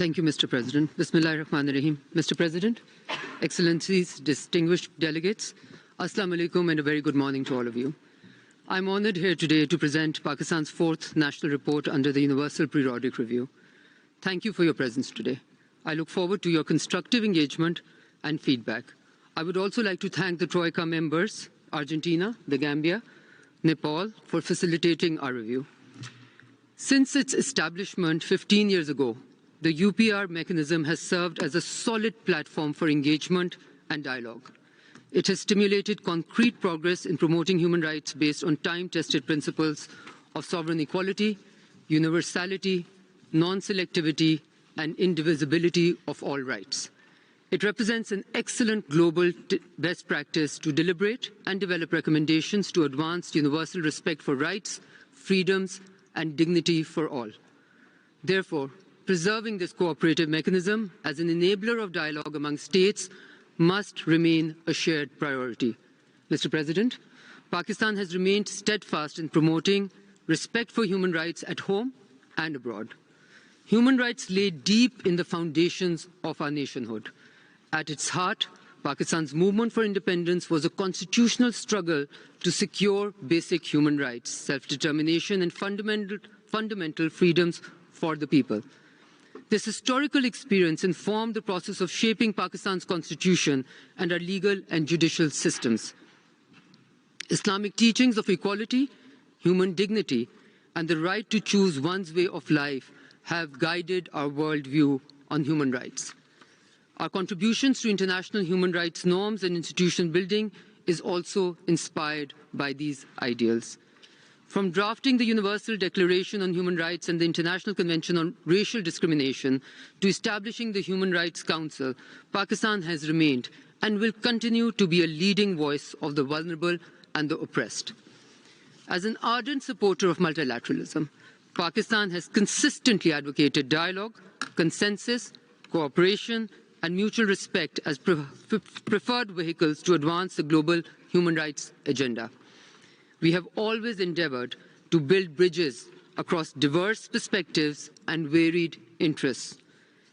Thank you, Mr. President. Bismillahirrahmanirrahim. Mr. President, Excellencies, distinguished delegates, Assalamu alaikum and a very good morning to all of you. I'm honored here today to present Pakistan's fourth national report under the Universal Periodic Review. Thank you for your presence today. I look forward to your constructive engagement and feedback. I would also like to thank the Troika members, Argentina, the Gambia, Nepal, for facilitating our review. Since its establishment 15 years ago, the UPR mechanism has served as a solid platform for engagement and dialogue. It has stimulated concrete progress in promoting human rights based on time-tested principles of sovereign equality, universality, non-selectivity, and indivisibility of all rights. It represents an excellent global best practice to deliberate and develop recommendations to advance universal respect for rights, freedoms, and dignity for all. Therefore, preserving this cooperative mechanism as an enabler of dialogue among states must remain a shared priority. Mr. President, Pakistan has remained steadfast in promoting respect for human rights at home and abroad. Human rights lay deep in the foundations of our nationhood. At its heart, Pakistan's movement for independence was a constitutional struggle to secure basic human rights, self-determination, and fundamental freedoms for the people. This historical experience informed the process of shaping Pakistan's constitution and our legal and judicial systems. Islamic teachings of equality, human dignity, and the right to choose one's way of life have guided our worldview on human rights. Our contributions to international human rights norms and institution building is also inspired by these ideals. From drafting the Universal Declaration on Human Rights and the International Convention on Racial Discrimination to establishing the Human Rights Council, Pakistan has remained and will continue to be a leading voice of the vulnerable and the oppressed. As an ardent supporter of multilateralism, Pakistan has consistently advocated dialogue, consensus, cooperation, and mutual respect as preferred vehicles to advance the global human rights agenda. We have always endeavored to build bridges across diverse perspectives and varied interests.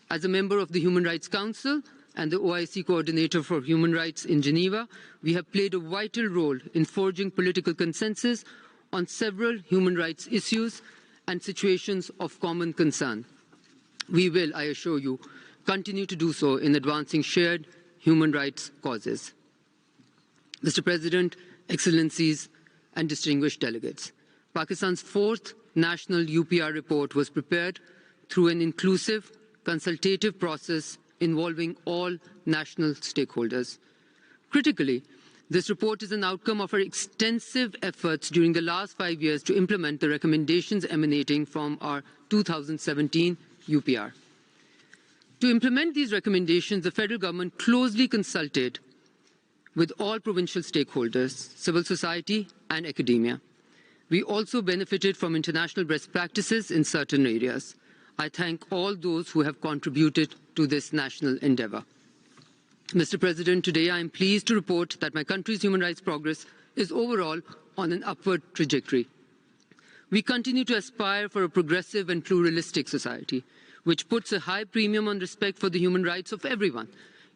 As a member of the Human Rights Council and the OIC Coordinator for Human Rights in Geneva, we have played a vital role in forging political consensus on several human rights issues and situations of common concern. We will, I assure you, continue to do so in advancing shared human rights causes. Mr. President, Excellencies, and distinguished delegates, Pakistan's fourth national UPR report was prepared through an inclusive, consultative process involving all national stakeholders. Critically, this report is an outcome of our extensive efforts during the last 5 years to implement the recommendations emanating from our 2017 UPR. To implement these recommendations, the federal government closely consulted with all provincial stakeholders, civil society, and academia. We also benefited from international best practices in certain areas. I thank all those who have contributed to this national endeavor. Mr. President, today I am pleased to report that my country's human rights progress is overall on an upward trajectory. We continue to aspire for a progressive and pluralistic society, which puts a high premium on respect for the human rights of everyone.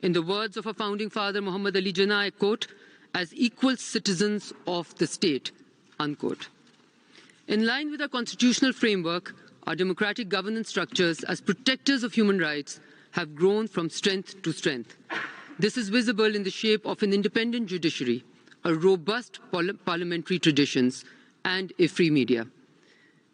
In the words of our founding father, Muhammad Ali Jinnah, I quote, "as equal citizens of the state," unquote. In line with our constitutional framework, our democratic governance structures as protectors of human rights have grown from strength to strength. This is visible in the shape of an independent judiciary, a robust parliamentary traditions, and a free media.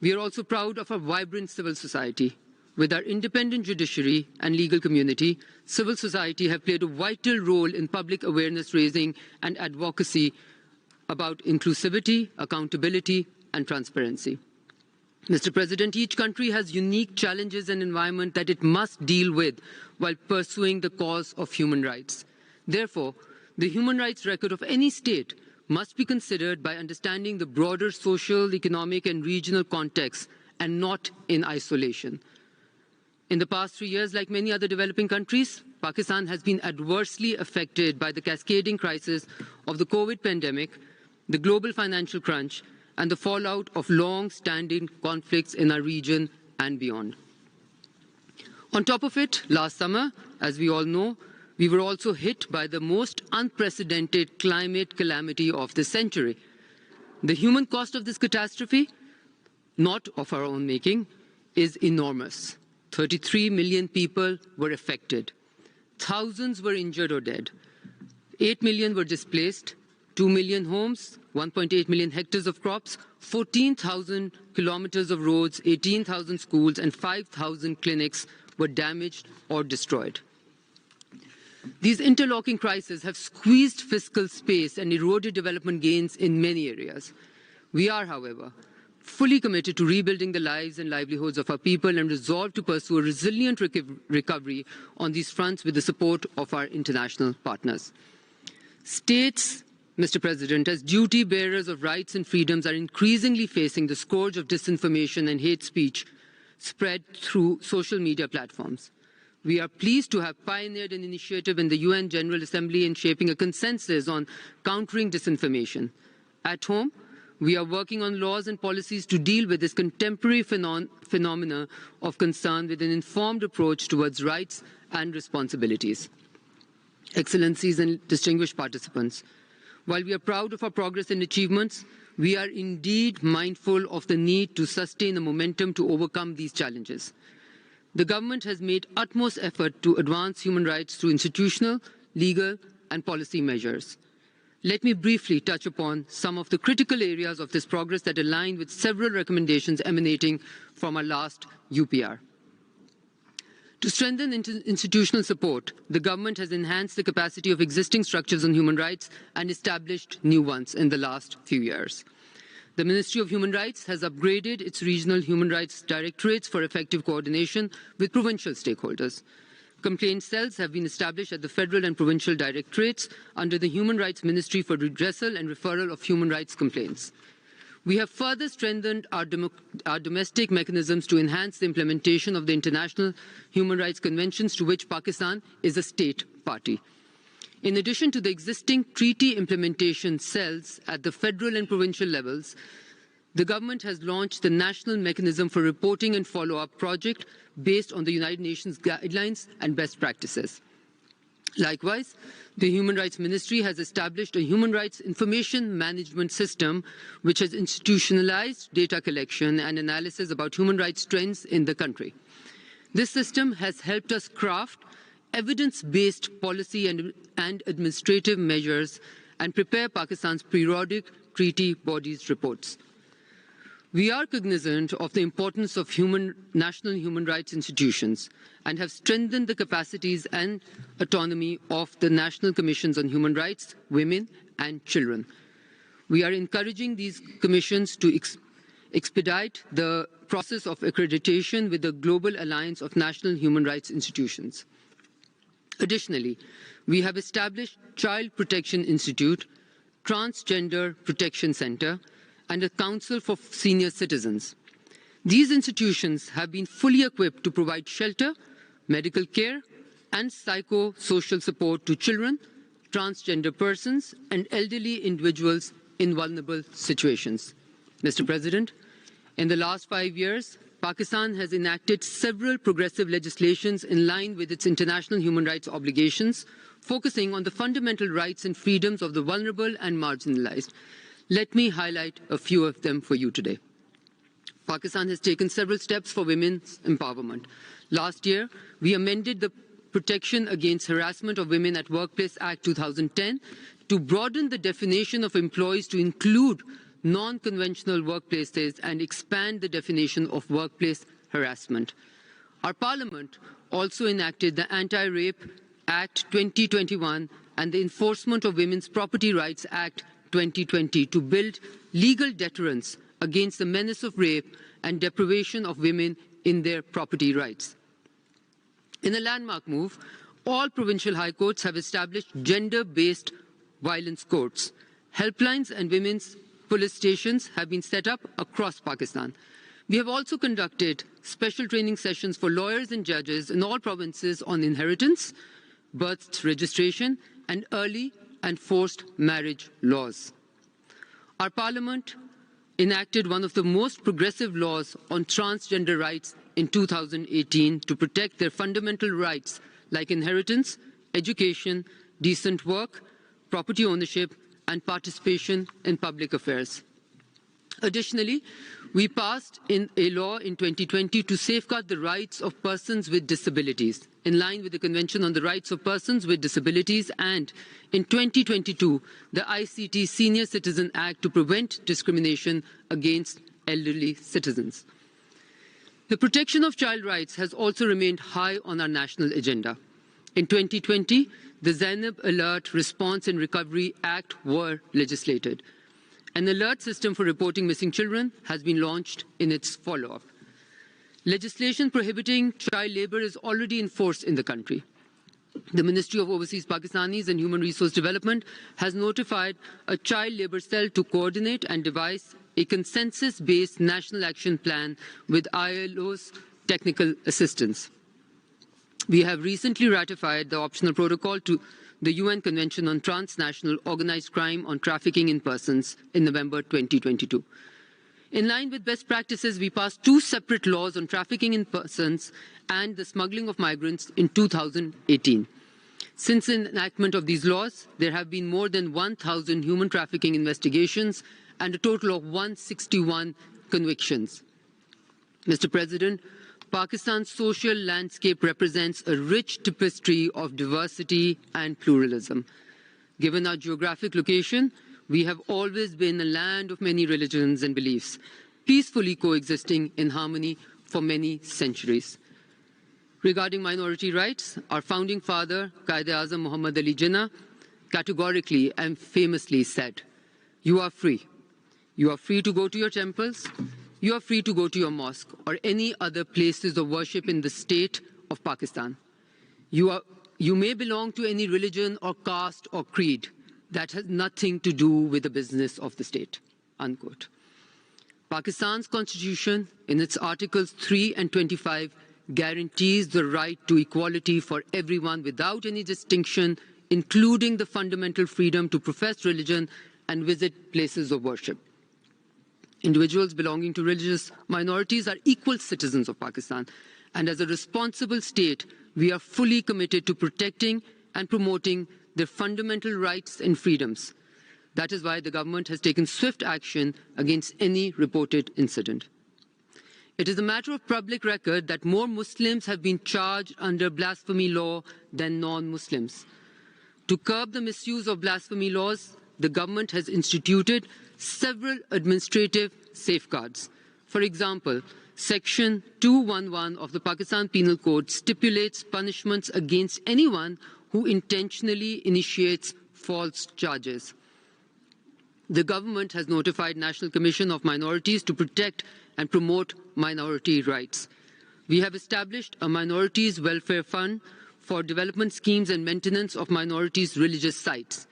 We are also proud of our vibrant civil society. With our independent judiciary and legal community, civil society have played a vital role in public awareness raising and advocacy about inclusivity, accountability, and transparency. Mr. President, each country has unique challenges and environment that it must deal with while pursuing the cause of human rights. Therefore, the human rights record of any state must be considered by understanding the broader social, economic, and regional context and not in isolation. In the past 3 years, like many other developing countries, Pakistan has been adversely affected by the cascading crisis of the COVID pandemic, the global financial crunch, and the fallout of long-standing conflicts in our region and beyond. On top of it, last summer, as we all know, we were also hit by the most unprecedented climate calamity of this century. The human cost of this catastrophe, not of our own making, is enormous. 33 million people were affected. Thousands were injured or dead. 8 million were displaced. 2 million homes, 1.8 million hectares of crops, 14,000 kilometers of roads, 18,000 schools, and 5,000 clinics were damaged or destroyed. These interlocking crises have squeezed fiscal space and eroded development gains in many areas. We are, however, fully committed to rebuilding the lives and livelihoods of our people and resolved to pursue a resilient recovery on these fronts with the support of our international partners. States, Mr. President, as duty bearers of rights and freedoms, are increasingly facing the scourge of disinformation and hate speech spread through social media platforms. We are pleased to have pioneered an initiative in the UN General Assembly in shaping a consensus on countering disinformation. At home, we are working on laws and policies to deal with this contemporary phenomena of concern with an informed approach towards rights and responsibilities. Excellencies and distinguished participants, while we are proud of our progress and achievements, we are indeed mindful of the need to sustain the momentum to overcome these challenges. The government has made utmost effort to advance human rights through institutional, legal, and policy measures. Let me briefly touch upon some of the critical areas of this progress that align with several recommendations emanating from our last UPR. To strengthen institutional support, the government has enhanced the capacity of existing structures on human rights and established new ones in the last few years. The Ministry of Human Rights has upgraded its regional human rights directorates for effective coordination with provincial stakeholders. Complaint cells have been established at the federal and provincial directorates under the Human Rights Ministry for redressal and referral of human rights complaints. We have further strengthened our domestic mechanisms to enhance the implementation of the international human rights conventions to which Pakistan is a state party. In addition to the existing treaty implementation cells at the federal and provincial levels, the government has launched the National Mechanism for Reporting and Follow-up project based on the United Nations guidelines and best practices. Likewise, the Human Rights Ministry has established a human rights information management system which has institutionalized data collection and analysis about human rights trends in the country. This system has helped us craft evidence-based policy and administrative measures and prepare Pakistan's periodic treaty bodies reports. We are cognizant of the importance of national human rights institutions and have strengthened the capacities and autonomy of the National Commissions on Human Rights, Women and Children. We are encouraging these commissions to expedite the process of accreditation with the Global Alliance of National Human Rights Institutions. Additionally, we have established Child Protection Institute, Transgender Protection Center, and a Council for Senior Citizens. These institutions have been fully equipped to provide shelter, medical care, and psychosocial support to children, transgender persons, and elderly individuals in vulnerable situations. Mr. President, in the last 5 years, Pakistan has enacted several progressive legislations in line with its international human rights obligations, focusing on the fundamental rights and freedoms of the vulnerable and marginalized. Let me highlight a few of them for you today. Pakistan has taken several steps for women's empowerment. Last year, we amended the Protection Against Harassment of Women at Workplace Act 2010 to broaden the definition of employees to include non-conventional workplaces and expand the definition of workplace harassment. Our Parliament also enacted the Anti-Rape Act 2021 and the Enforcement of Women's Property Rights Act 2020 to build legal deterrence against the menace of rape and deprivation of women in their property rights. In a landmark move, all provincial high courts have established gender-based violence courts. Helplines and women's police stations have been set up across Pakistan. We have also conducted special training sessions for lawyers and judges in all provinces on inheritance, birth registration, and early and forced marriage laws. Our Parliament enacted one of the most progressive laws on transgender rights in 2018 to protect their fundamental rights like inheritance, education, decent work, property ownership, and participation in public affairs. Additionally, we passed in a law in 2020 to safeguard the rights of persons with disabilities, in line with the Convention on the Rights of Persons with Disabilities, and in 2022, the ICT Senior Citizen Act to prevent discrimination against elderly citizens. The protection of child rights has also remained high on our national agenda. In 2020, the Zainab Alert Response and Recovery Act were legislated. An alert system for reporting missing children has been launched in its follow-up. Legislation prohibiting child labour is already in force in the country. The Ministry of Overseas Pakistanis and Human Resource Development has notified a child labour cell to coordinate and devise a consensus-based national action plan with ILO's technical assistance. We have recently ratified the optional protocol to the UN Convention on Transnational Organized Crime on Trafficking in Persons in November 2022. In line with best practices, we passed 2 separate laws on trafficking in persons and the smuggling of migrants in 2018. Since the enactment of these laws, there have been more than 1,000 human trafficking investigations and a total of 161 convictions. Mr. President, Pakistan's social landscape represents a rich tapestry of diversity and pluralism. Given our geographic location, we have always been a land of many religions and beliefs, peacefully coexisting in harmony for many centuries. Regarding minority rights, our founding father, Quaid-e-Azam Muhammad Ali Jinnah, categorically and famously said, "You are free. You are free to go to your temples. You are free to go to your mosque or any other places of worship in the state of Pakistan. You may belong to any religion or caste or creed. That has nothing to do with the business of the state." Unquote. Pakistan's constitution, in its Articles 3 and 25, guarantees the right to equality for everyone without any distinction, including the fundamental freedom to profess religion and visit places of worship. Individuals belonging to religious minorities are equal citizens of Pakistan, and as a responsible state, we are fully committed to protecting and promoting their fundamental rights and freedoms. That is why the government has taken swift action against any reported incident. It is a matter of public record that more Muslims have been charged under blasphemy law than non-Muslims. To curb the misuse of blasphemy laws, the government has instituted several administrative safeguards. For example, Section 211 of the Pakistan Penal Code stipulates punishments against anyone who intentionally initiates false charges. The government has notified National Commission of Minorities to protect and promote minority rights. We have established a Minorities Welfare Fund for development schemes and maintenance of minorities' religious sites.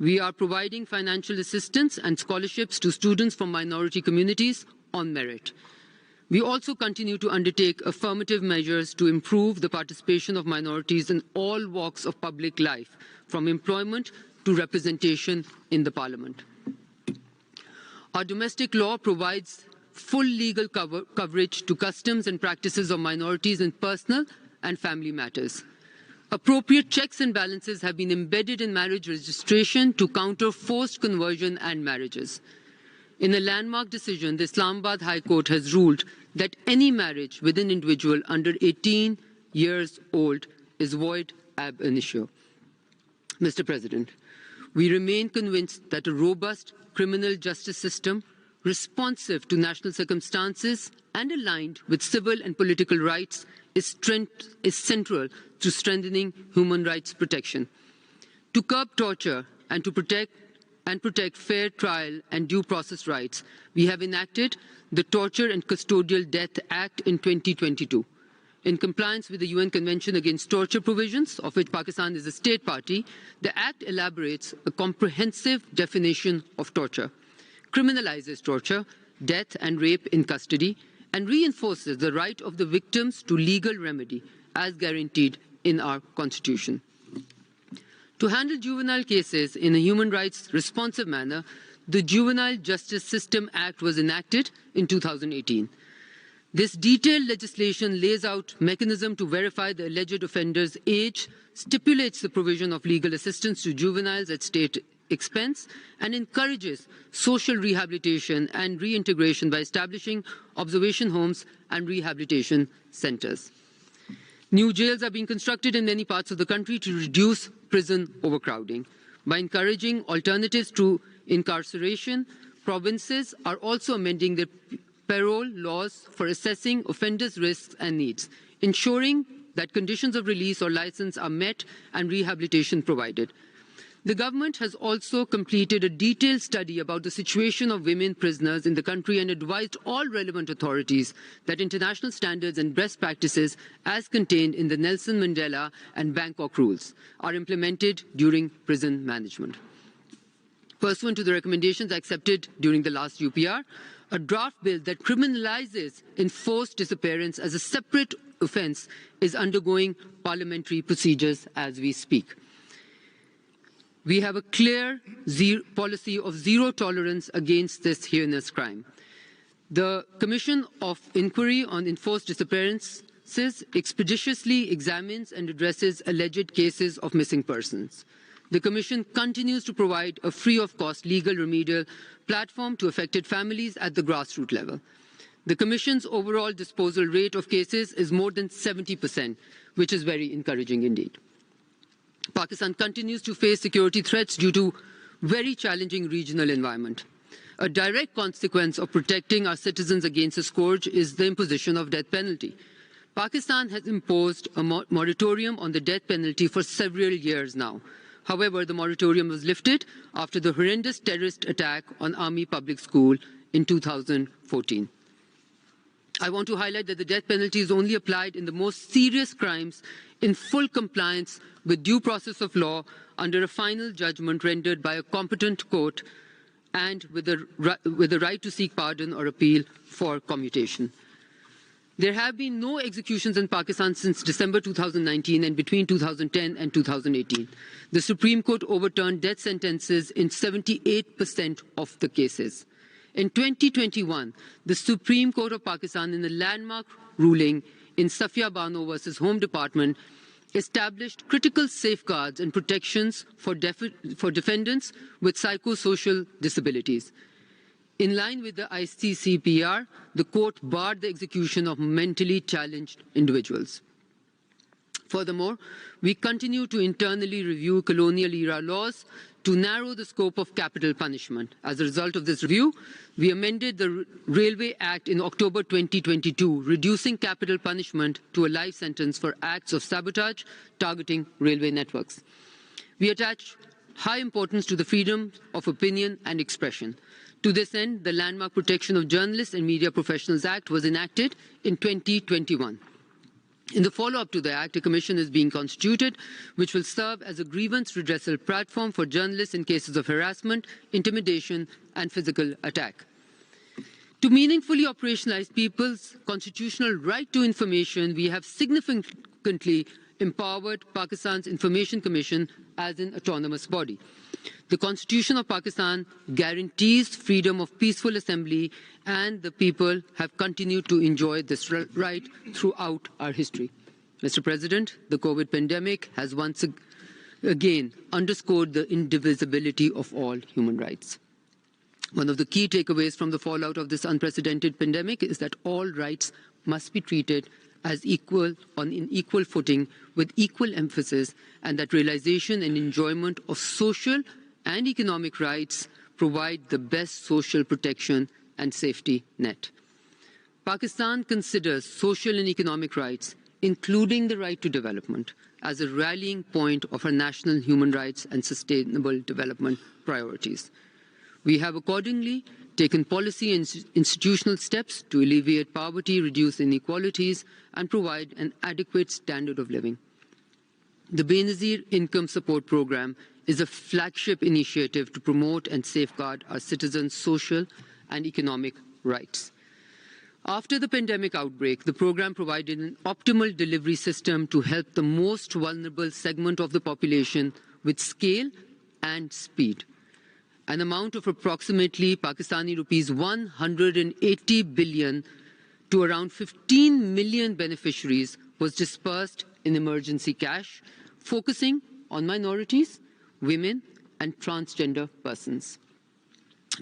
We are providing financial assistance and scholarships to students from minority communities on merit. We also continue to undertake affirmative measures to improve the participation of minorities in all walks of public life, from employment to representation in the Parliament. Our domestic law provides full legal coverage to customs and practices of minorities in personal and family matters. Appropriate checks and balances have been embedded in marriage registration to counter forced conversion and marriages. In a landmark decision, the Islamabad High Court has ruled that any marriage with an individual under 18 years old is void ab initio. Mr. President, we remain convinced that a robust criminal justice system, responsive to national circumstances and aligned with civil and political rights, is central to strengthening human rights protection. To curb torture and to protect fair trial and due process rights, we have enacted the Torture and Custodial Death Act in 2022. In compliance with the UN Convention Against Torture provisions, of which Pakistan is a state party, the Act elaborates a comprehensive definition of torture, criminalizes torture, death and rape in custody, and reinforces the right of the victims to legal remedy as guaranteed in our Constitution. To handle juvenile cases in a human rights responsive manner, the Juvenile Justice System Act was enacted in 2018. This detailed legislation lays out mechanism to verify the alleged offender's age, stipulates the provision of legal assistance to juveniles at state expense, and encourages social rehabilitation and reintegration by establishing observation homes and rehabilitation centers. New jails are being constructed in many parts of the country to reduce prison overcrowding. By encouraging alternatives to incarceration, provinces are also amending their parole laws for assessing offenders' risks and needs, ensuring that conditions of release or license are met and rehabilitation provided. The government has also completed a detailed study about the situation of women prisoners in the country and advised all relevant authorities that international standards and best practices as contained in the Nelson Mandela and Bangkok rules are implemented during prison management. Pursuant to the recommendations accepted during the last UPR, a draft bill that criminalizes enforced disappearance as a separate offence is undergoing parliamentary procedures as we speak. We have a clear policy of zero tolerance against this heinous crime. The Commission of Inquiry on Enforced Disappearances expeditiously examines and addresses alleged cases of missing persons. The Commission continues to provide a free-of-cost legal remedial platform to affected families at the grassroots level. The Commission's overall disposal rate of cases is more than 70%, which is very encouraging indeed. Pakistan continues to face security threats due to very challenging regional environment. A direct consequence of protecting our citizens against a scourge is the imposition of death penalty. Pakistan has imposed a moratorium on the death penalty for several years now. However, the moratorium was lifted after the horrendous terrorist attack on Army Public School in 2014. I want to highlight that the death penalty is only applied in the most serious crimes in full compliance with due process of law under a final judgment rendered by a competent court and with the right to seek pardon or appeal for commutation. There have been no executions in Pakistan since December 2019 and between 2010 and 2018. The Supreme Court overturned death sentences in 78% of the cases. In 2021, the Supreme Court of Pakistan, in a landmark ruling in Safia Bano versus Home Department, established critical safeguards and protections for defendants with psychosocial disabilities. In line with the ICCPR, the court barred the execution of mentally challenged individuals. Furthermore, we continue to internally review colonial-era laws to narrow the scope of capital punishment. As a result of this review, we amended the Railway Act in October 2022, reducing capital punishment to a life sentence for acts of sabotage targeting railway networks. We attach high importance to the freedom of opinion and expression. To this end, the Landmark Protection of Journalists and Media Professionals Act was enacted in 2021. In the follow-up to the Act, a commission is being constituted, which will serve as a grievance redressal platform for journalists in cases of harassment, intimidation, and physical attack. To meaningfully operationalize people's constitutional right to information, we have significantly empowered Pakistan's Information Commission as an autonomous body. The Constitution of Pakistan guarantees freedom of peaceful assembly, and the people have continued to enjoy this right throughout our history. Mr. President, the COVID pandemic has once again underscored the indivisibility of all human rights. One of the key takeaways from the fallout of this unprecedented pandemic is that all rights must be treated as equal on an equal footing with equal emphasis, and that realization and enjoyment of social and economic rights provide the best social protection and safety net. Pakistan considers social and economic rights, including the right to development, as a rallying point of our national human rights and sustainable development priorities. We have accordingly taken policy and institutional steps to alleviate poverty, reduce inequalities, and provide an adequate standard of living. The Benazir Income Support Program is a flagship initiative to promote and safeguard our citizens' social and economic rights. After the pandemic outbreak, the program provided an optimal delivery system to help the most vulnerable segment of the population with scale and speed. An amount of approximately Pakistani rupees 180 billion to around 15 million beneficiaries was dispersed in emergency cash, focusing on minorities, women, and transgender persons.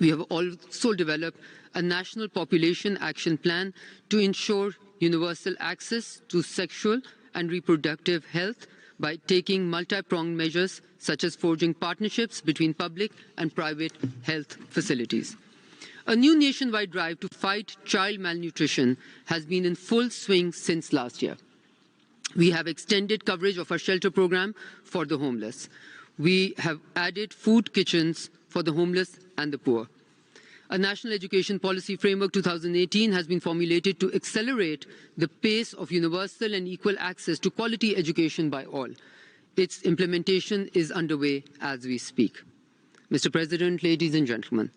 We have also developed a national population action plan to ensure universal access to sexual and reproductive health by taking multi-pronged measures such as forging partnerships between public and private health facilities. A new nationwide drive to fight child malnutrition has been in full swing since last year. We have extended coverage of our shelter program for the homeless. We have added food kitchens for the homeless and the poor. A National Education Policy Framework 2018 has been formulated to accelerate the pace of universal and equal access to quality education by all. Its implementation is underway as we speak. Mr. President, ladies and gentlemen,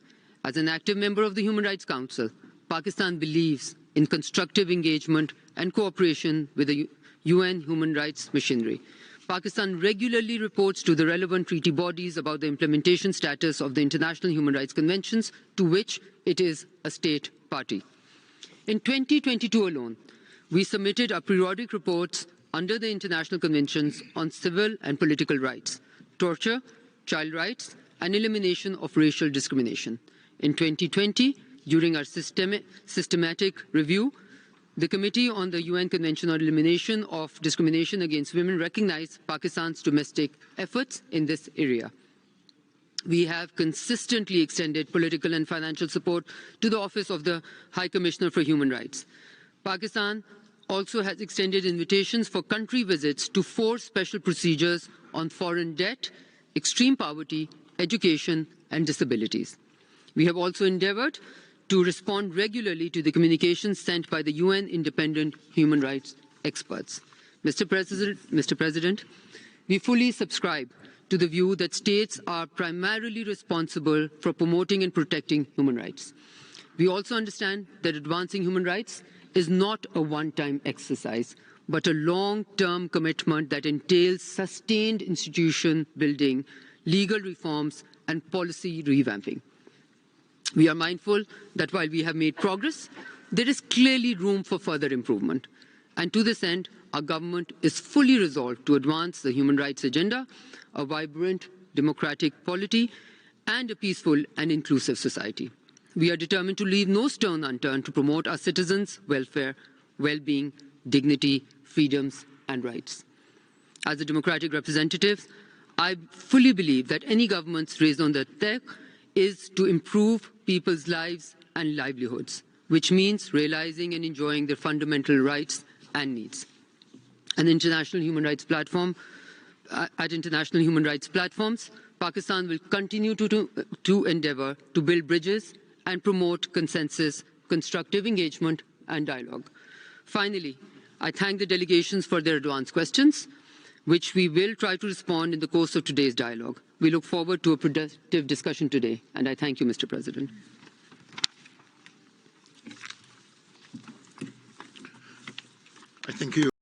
as an active member of the Human Rights Council, Pakistan believes in constructive engagement and cooperation with the UN human rights machinery. Pakistan regularly reports to the relevant treaty bodies about the implementation status of the International Human Rights Conventions to which it is a state party. In 2022 alone, we submitted our periodic reports under the International Conventions on Civil and Political Rights, Torture, Child Rights, and Elimination of Racial Discrimination. In 2020, during our systematic review, the Committee on the UN Convention on Elimination of Discrimination Against Women recognized Pakistan's domestic efforts in this area. We have consistently extended political and financial support to the Office of the High Commissioner for Human Rights. Pakistan also has extended invitations for country visits to 4 special procedures on foreign debt, extreme poverty, education, and disabilities. We have also endeavored to respond regularly to the communications sent by the UN independent human rights experts. Mr. President, we fully subscribe to the view that states are primarily responsible for promoting and protecting human rights. We also understand that advancing human rights is not a one-time exercise, but a long-term commitment that entails sustained institution building, legal reforms, and policy revamping. We are mindful that while we have made progress, there is clearly room for further improvement. And to this end, our government is fully resolved to advance the human rights agenda, a vibrant democratic polity, and a peaceful and inclusive society. We are determined to leave no stone unturned to promote our citizens' welfare, well-being, dignity, freedoms, and rights. As a democratic representative, I fully believe that any government's raison d'être is to improve people's lives and livelihoods, which means realizing and enjoying their fundamental rights and needs. At international human rights platforms, Pakistan will continue to endeavor to build bridges and promote consensus, constructive engagement, and dialogue. Finally, I thank the delegations for their advanced questions, which we will try to respond in the course of today's dialogue. We look forward to a productive discussion today, and I thank you, Mr. President. I thank you.